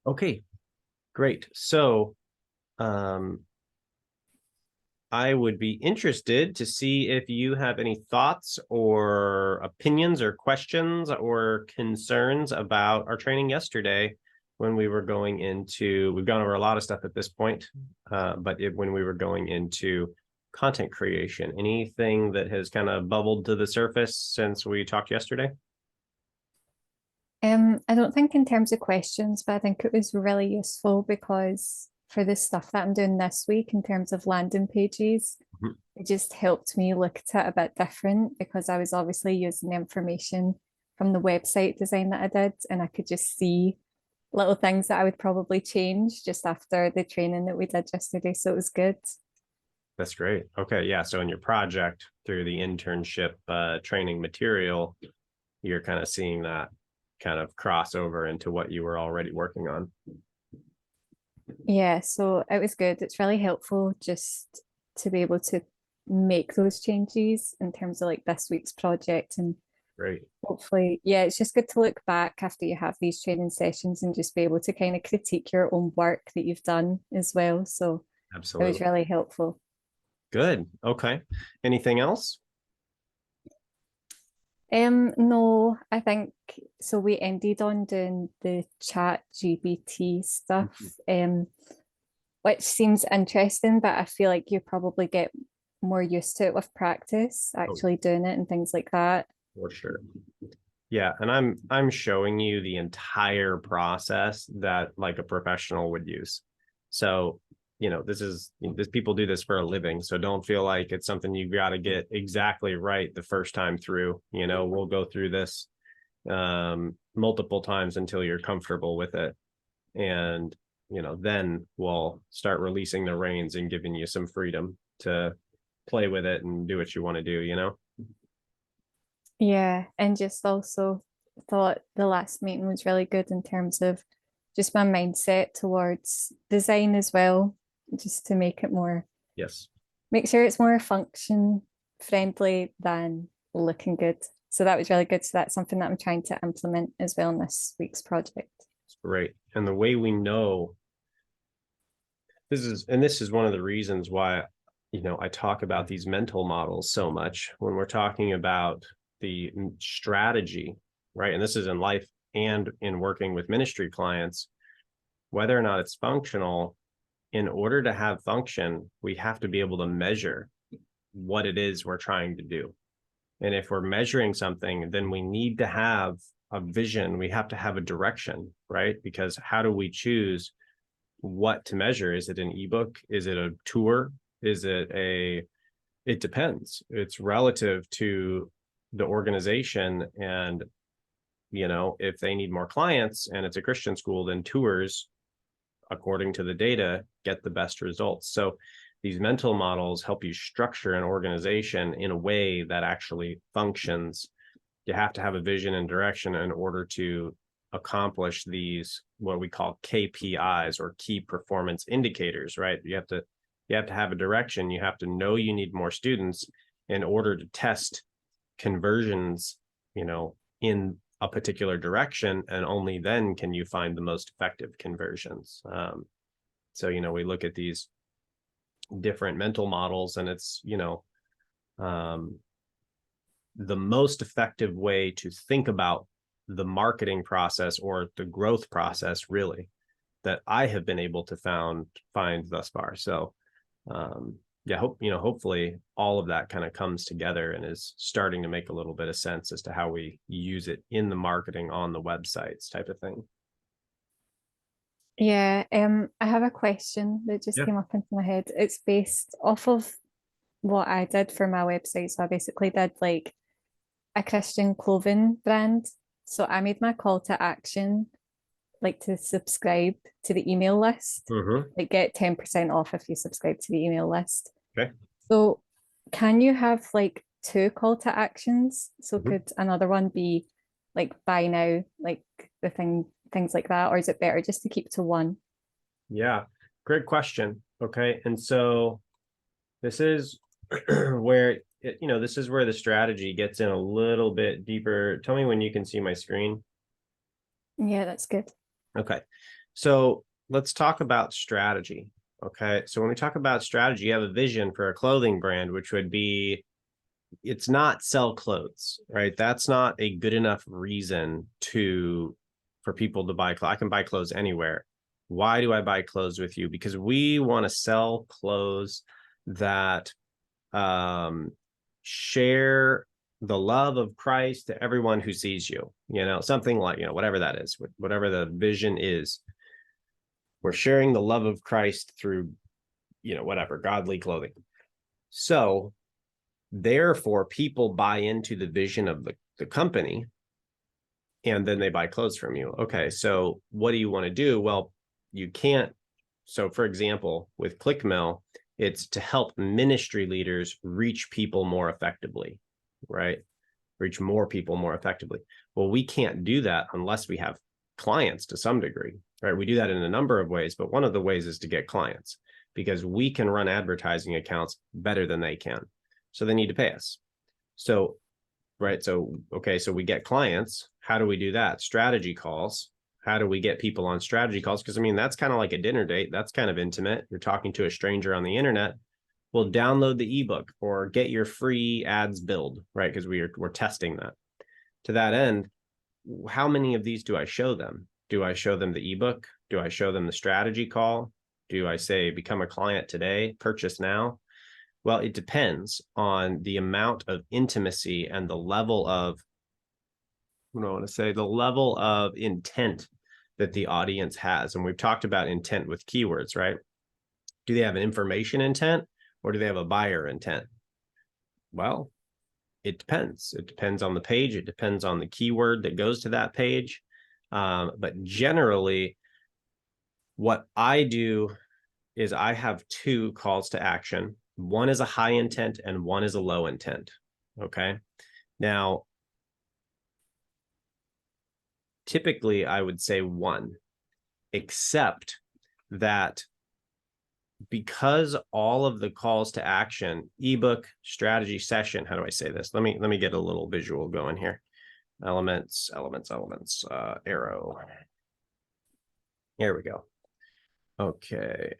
Okay, great. So, um, I would be interested to see if you have any thoughts or opinions or questions or concerns about our training yesterday when we were going into, we've gone over a lot of stuff at this point, when we were going into content creation, anything that has kind of bubbled to the surface since we talked yesterday? I don't think in terms of questions, but I think it was really useful because for the stuff that I'm doing this week in terms of landing pages, Mhm. it just helped me look at it a bit different because I was obviously using the information from the website design that I did, and I could just see little things that I would probably change just after the training that we did yesterday. So it was good. That's great. Okay, yeah. So in your project through the internship training material, you're kind of seeing that kind of crossover into what you were already working on. Yeah, so it was good. It's really helpful just to be able to make those changes in terms of like this week's project and Great. hopefully, yeah, it's just good to look back after you have these training sessions and just be able to kind of critique your own work that you've done as well. So it was Absolutely. really helpful. Good. Okay. Anything else? No, I think so. We ended on doing the chat GPT stuff, Mhm. which seems interesting, but I feel like you probably get more used to it with practice, Oh, actually doing it and things like that. for sure. Yeah, and I'm showing you the entire process that like a professional would use. So, this people do this for a living, so don't feel like it's something you've got to get exactly right the first time through. We'll go through this multiple times until you're comfortable with it. And, then we'll start releasing the reins and giving you some freedom to play with it and do what you want to do. Yeah, and just also thought the last meeting was really good in terms of just my mindset towards design as well, just to make it more, Yes. make sure it's more function friendly than looking good. So that was really good. So that's something that I'm trying to implement as well in this week's project. It's great. And the way we know this is one of the reasons why I talk about these mental models so much when we're talking about the strategy, right? And this is in life and in working with ministry clients, whether or not it's functional. In order to have function, we have to be able to measure what it is we're trying to do. And if we're measuring something, then we need to have a vision. We have to have a direction, right? Because how do we choose what to measure? Is it an ebook? Is it a tour? Is it it depends. It's relative to the organization. And, if they need more clients and it's a Christian school, then tours, according to the data, get the best results. So these mental models help you structure an organization in a way that actually functions. You have to have a vision and direction in order to accomplish these what we call KPIs or key performance indicators, right? You have to have a direction. You have to know you need more students in order to test conversions, in a particular direction, and only then can you find the most effective conversions. So we look at these different mental models, and it's um, the most effective way to think about the marketing process or the growth process, really, that I have been able to find thus far. So yeah, hopefully all of that kind of comes together and is starting to make a little bit of sense as to how we use it in the marketing on the websites type of thing. Yeah, I have a question that just Yeah. came up into my head. It's based off of what I did for my website. So I basically did like a Christian clothing brand. So I made my call to action like to subscribe to the email list, Mm-hmm. like get 10% off if you subscribe to the email list. Okay. So can you have like two call to actions? So Mm-hmm. could another one be like buy now, like things like that, or is it better just to keep to one? Yeah, great question. Okay, and so this is where this is where the strategy gets in a little bit deeper. Tell me when you can see my screen. Yeah, that's good. Okay. So let's talk about strategy. Okay. So when we talk about strategy, you have a vision for a clothing brand, which would be, it's not sell clothes, right? That's not a good enough reason for people to buy clothes. I can buy clothes anywhere. Why do I buy clothes with you? Because we want to sell clothes that share the love of Christ to everyone who sees you, something like, whatever that is, whatever the vision is. We're sharing the love of Christ through, whatever, godly clothing. So therefore, people buy into the vision of the company, and then they buy clothes from you. Okay, so what do you want to do? Well, you can't. So for example, with ClickMill, it's to help ministry leaders reach people more effectively, right? Reach more people more effectively. Well, we can't do that unless we have clients to some degree, right? We do that in a number of ways, but one of the ways is to get clients, because we can run advertising accounts better than they can. So they need to pay us. So, right. So, okay. So we get clients. How do we do that? Strategy calls. How do we get people on strategy calls? Because I mean, that's kind of like a dinner date. That's kind of intimate. You're talking to a stranger on the internet. Well, download the ebook or get your free ads build, right? Because we're testing that. To that end, how many of these do I show them? Do I show them the ebook? Do I show them the strategy call? Do I say, become a client today, purchase now? Well, it depends on the amount of intimacy and the level of, what do I want to say, the level of intent that the audience has. And we've talked about intent with keywords, right? Do they have an information intent or do they have a buyer intent? Well, it depends. It depends on the page. It depends on the keyword that goes to that page. But generally, what I do is I have two calls to action. One is a high intent and one is a low intent. Okay. Now, typically I would say one, except that because all of the calls to action, ebook, strategy, session, how do I say this? Let me get a little visual going here. Elements, arrow. Here we go. Okay.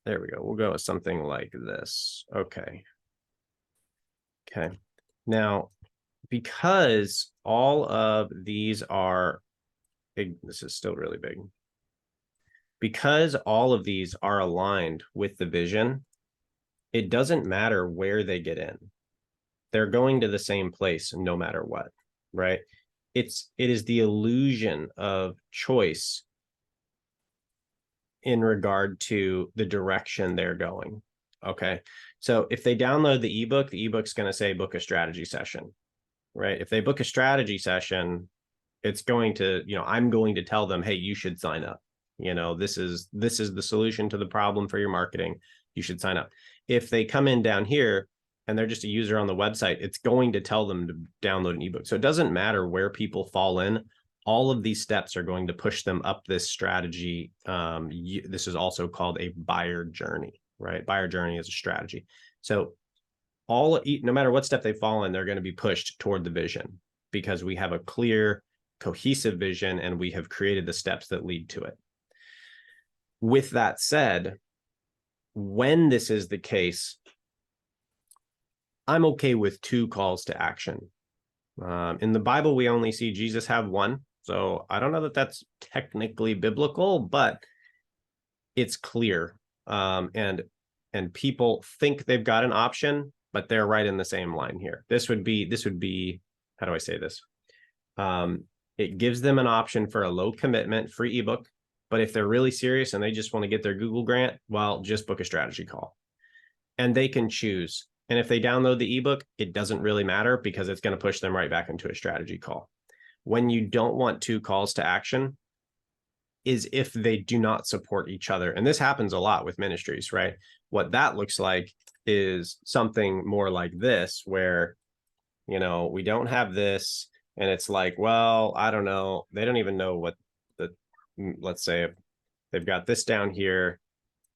There we go. We'll go with something like this. Okay. Okay. Now, because all of these are big, this is still really big. Because all of these are aligned with the vision, it doesn't matter where they get in. They're going to the same place no matter what, right? It is the illusion of choice in regard to the direction they're going. Okay. So if they download the ebook's going to say book a strategy session, right? If they book a strategy session, it's going to, I'm going to tell them, hey, you should sign up. This is the solution to the problem for your marketing. You should sign up. If they come in down here and they're just a user on the website, it's going to tell them to download an ebook. So it doesn't matter where people fall in. All of these steps are going to push them up this strategy. This is also called a buyer journey, right? Buyer journey is a strategy. So no matter what step they fall in, they're going to be pushed toward the vision because we have a clear, cohesive vision and we have created the steps that lead to it. With that said, when this is the case, I'm okay with two calls to action. In the Bible, we only see Jesus have one. So I don't know that that's technically biblical, but it's clear. And people think they've got an option, but they're right in the same line here. This would be, how do I say this? It gives them an option for a low commitment free ebook. But if they're really serious and they just want to get their Google grant, well, just book a strategy call. And they can choose. And if they download the ebook, it doesn't really matter because it's going to push them right back into a strategy call. When you don't want two calls to action is if they do not support each other. And this happens a lot with ministries, right? What that looks like is something more like this, where, we don't have this. And it's like, well, I don't know. They don't even know what let's say they've got this down here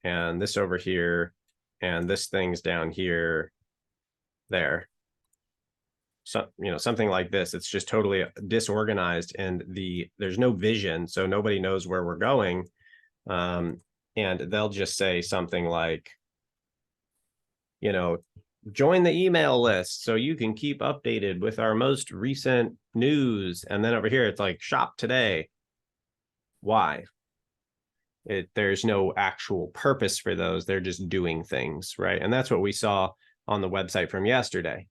and this over here and this thing's down here, there. So, something like this, it's just totally disorganized, and there's no vision, so nobody knows where we're going. And they'll just say something like, join the email list so you can keep updated with our most recent news. And then over here, it's like, shop today. Why? There's no actual purpose for those. They're just doing things, right? And that's what we saw on the website from yesterday.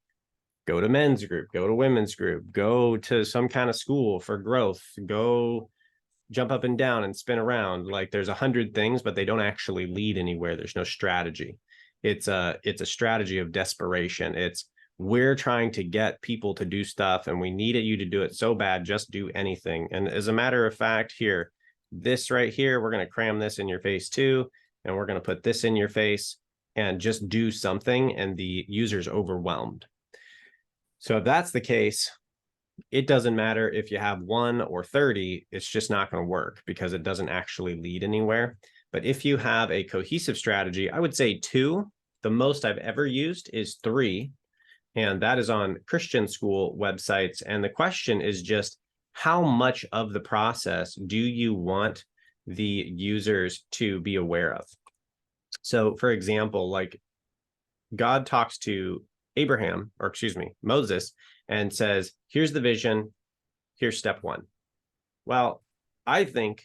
Go to men's group, go to women's group, go to some kind of school for growth, go jump up and down and spin around. Like, there's 100 things, but they don't actually lead anywhere. There's no strategy. It's a strategy of desperation. It's, we're trying to get people to do stuff and we needed you to do it so bad, just do anything. And as a matter of fact, here, this right here, we're going to cram this in your face too. And we're going to put this in your face and just do something. And the user's overwhelmed. So if that's the case, it doesn't matter if you have 1 or 30, it's just not going to work because it doesn't actually lead anywhere. But if you have a cohesive strategy, I would say 2. The most I've ever used is 3. And that is on Christian school websites. And the question is just, how much of the process do you want the users to be aware of? So for example, like, God talks to Moses, and says, here's the vision, here's step 1. Well, I think,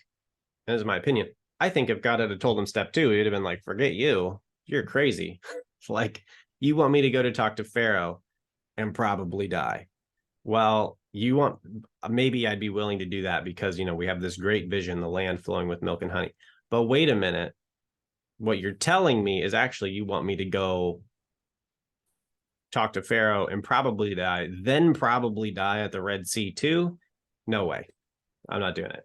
and this is my opinion, I think if God had told him step 2, he'd have been like, forget you, you're crazy. Like, you want me to go to talk to Pharaoh and probably die. Well, maybe I'd be willing to do that because, we have this great vision, the land flowing with milk and honey. But wait a minute, what you're telling me is actually you want me to go talk to Pharaoh and probably die, then probably die at the Red Sea too? No way. I'm not doing it.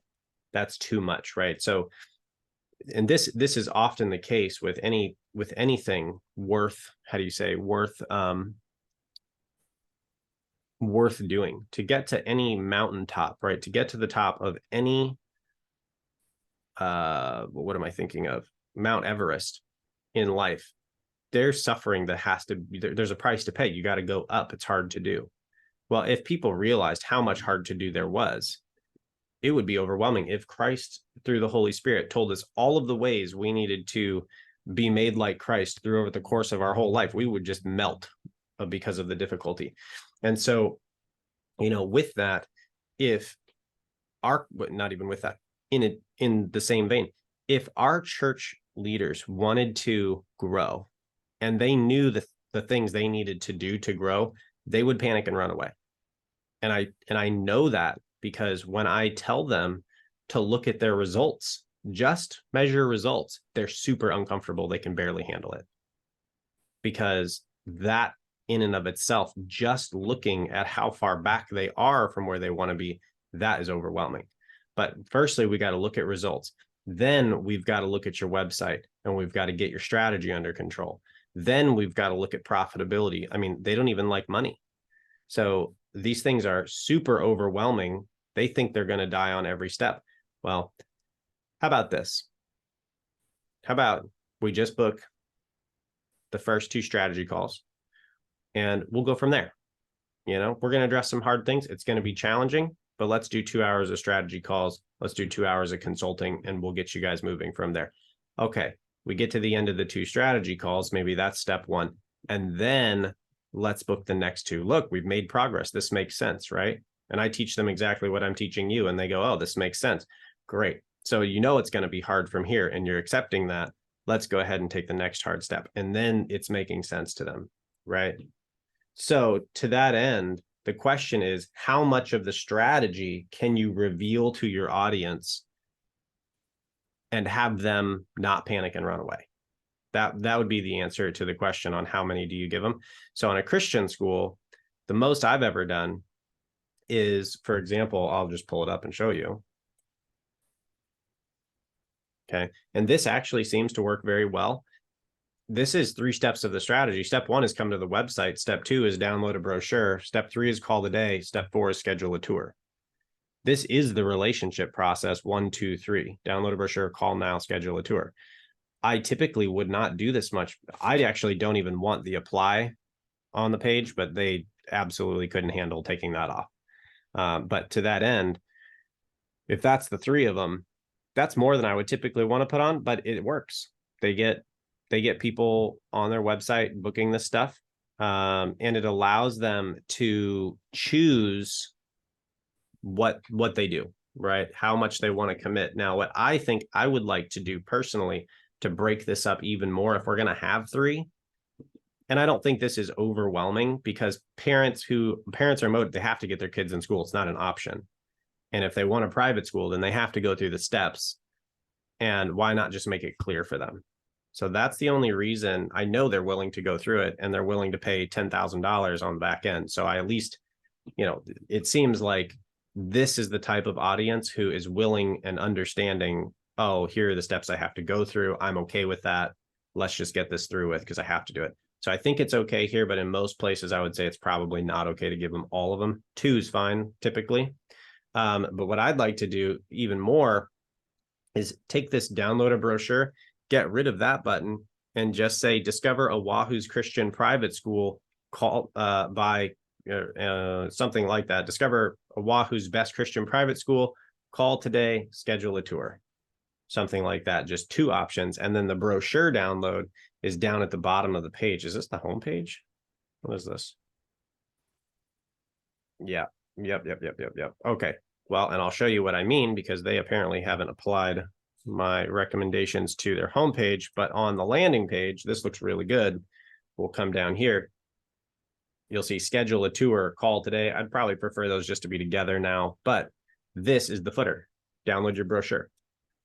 That's too much, right? So, and this is often the case with anything worth doing. To get to any mountaintop, right? To get to the top of any what am I thinking of? Mount Everest in life. There's suffering that has to be there's a price to pay. You got to go up. It's hard to do. Well, if people realized how much hard to do there was, it would be overwhelming. If Christ, through the Holy Spirit, told us all of the ways we needed to be made like Christ through the course of our whole life, we would just melt because of the difficulty. And so, with that, not even with that, in the same vein, if our church leaders wanted to grow, and they knew the things they needed to do to grow, they would panic and run away. And I know that because when I tell them to look at their results, just measure results, they're super uncomfortable. They can barely handle it. Because that in and of itself, just looking at how far back they are from where they want to be, that is overwhelming. But firstly, we got to look at results. Then we've got to look at your website and we've got to get your strategy under control. Then we've got to look at profitability. I mean, they don't even like money. So these things are super overwhelming. They think they're going to die on every step. Well, how about this? How about we just book the first 2 strategy calls and we'll go from there. We're going to address some hard things. It's going to be challenging, but let's do 2 hours of strategy calls. Let's do 2 hours of consulting and we'll get you guys moving from there. Okay. We get to the end of the 2 strategy calls. Maybe that's step 1. And then let's book the next 2. Look, we've made progress. This makes sense, right? And I teach them exactly what I'm teaching you. And they go, oh, this makes sense. Great. So it's going to be hard from here and you're accepting that. Let's go ahead and take the next hard step. And then it's making sense to them, right? So to that end, the question is, how much of the strategy can you reveal to your audience and have them not panic and run away? That would be the answer to the question on how many do you give them. So on a Christian school, the most I've ever done is, for example, I'll just pull it up and show you. Okay. And this actually seems to work very well. This is 3 steps of the strategy. Step 1 is come to the website. Step 2 is download a brochure. Step 3 is call the day. Step 4 is schedule a tour. This is the relationship process. 1, 2, 3. Download a brochure, call now, schedule a tour. I typically would not do this much. I actually don't even want the apply on the page, but they absolutely couldn't handle taking that off. But to that end, if that's the three of them, that's more than I would typically want to put on, but it works. They get people on their website booking this stuff. And it allows them to choose what they do, right? How much they want to commit. Now, what I think I would like to do personally to break this up even more, if we're going to have three, and I don't think this is overwhelming, because parents are motivated, they have to get their kids in school. It's not an option. And if they want a private school, then they have to go through the steps. And why not just make it clear for them? So that's the only reason I know they're willing to go through it, and they're willing to pay $10,000 on the back end. So I at least, it seems like this is the type of audience who is willing and understanding, oh, here are the steps I have to go through. I'm okay with that. Let's just get this through with, because I have to do it. So I think it's okay here, but in most places, I would say it's probably not okay to give them all of them. 2 is fine, typically. But what I'd like to do even more is take this download a brochure, get rid of that button, and just say, discover Oahu's Christian private school, call by something like that. Discover Oahu's best Christian private school, call today, schedule a tour. Something like that, just 2 options. And then the brochure download is down at the bottom of the page. Is this the home page? What is this? Yeah. Yep. Okay. Well, and I'll show you what I mean, because they apparently haven't applied my recommendations to their homepage, but on the landing page, this looks really good. We'll come down here. You'll see schedule a tour, call today. I'd probably prefer those just to be together now, but this is the footer. Download your brochure.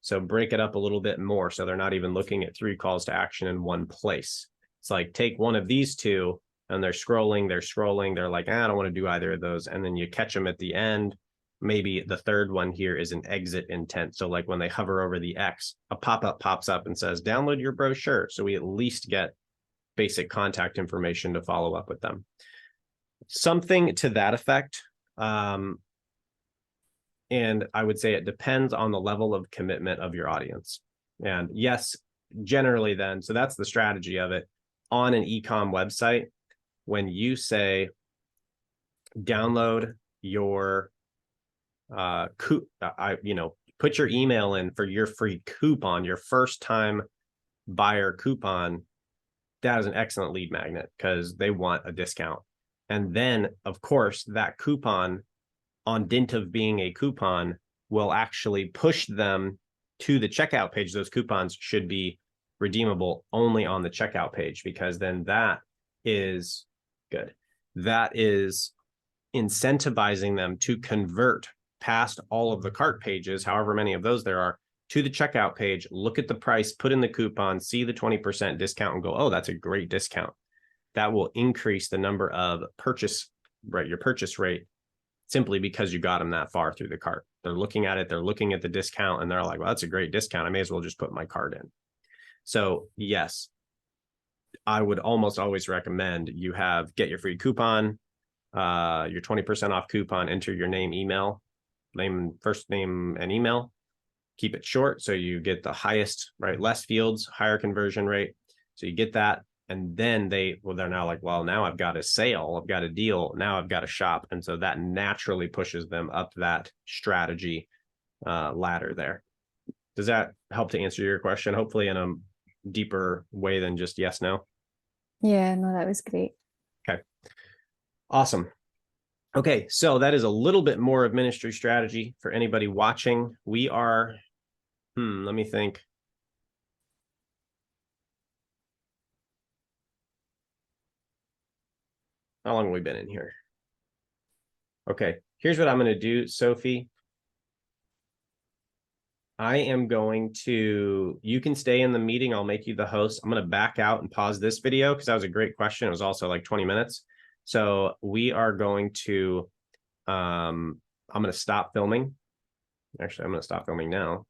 So break it up a little bit more, so they're not even looking at 3 calls to action in one place. It's like, take one of these 2 and they're scrolling. They're like, I don't want to do either of those. And then you catch them at the end. Maybe the third one here is an exit intent. So like when they hover over the X, a pop-up pops up and says, download your brochure. So we at least get basic contact information to follow up with them. Something to that effect. And I would say it depends on the level of commitment of your audience. And yes, generally then, so that's the strategy of it. On an e-com website, when you say, download your put your email in for your free coupon, your first time buyer coupon, that is an excellent lead magnet, because they want a discount. And then, of course, that coupon, on dint of being a coupon, will actually push them to the checkout page. Those coupons should be redeemable only on the checkout page, because then that is good. That is incentivizing them to convert past all of the cart pages, however many of those there are, to the checkout page, look at the price, put in the coupon, see the 20% discount, and go, oh, that's a great discount. That will increase the number of your purchase rate, simply because you got them that far through the cart. They're looking at it, they're looking at the discount, and they're like, well, that's a great discount. I may as well just put my card in. So yes, I would almost always recommend you get your free coupon, your 20% off coupon, enter your first name and email, keep it short. So you get the highest, right? Less fields, higher conversion rate. So you get that. And then they're now like, well, now I've got a sale, I've got a deal, now I've got a shop. And so that naturally pushes them up that strategy ladder there. Does that help to answer your question? Hopefully in a deeper way than just yes, no? Yeah, no, that was great. Okay. Awesome. Okay, so that is a little bit more of ministry strategy for anybody watching. We are, let me think. How long have we been in here? Okay, here's what I'm going to do, Sophie. I am going to, you can stay in the meeting. I'll make you the host. I'm going to back out and pause this video, because that was a great question. It was also like 20 minutes. So we are going to, I'm going to stop filming. Actually, I'm going to stop filming now.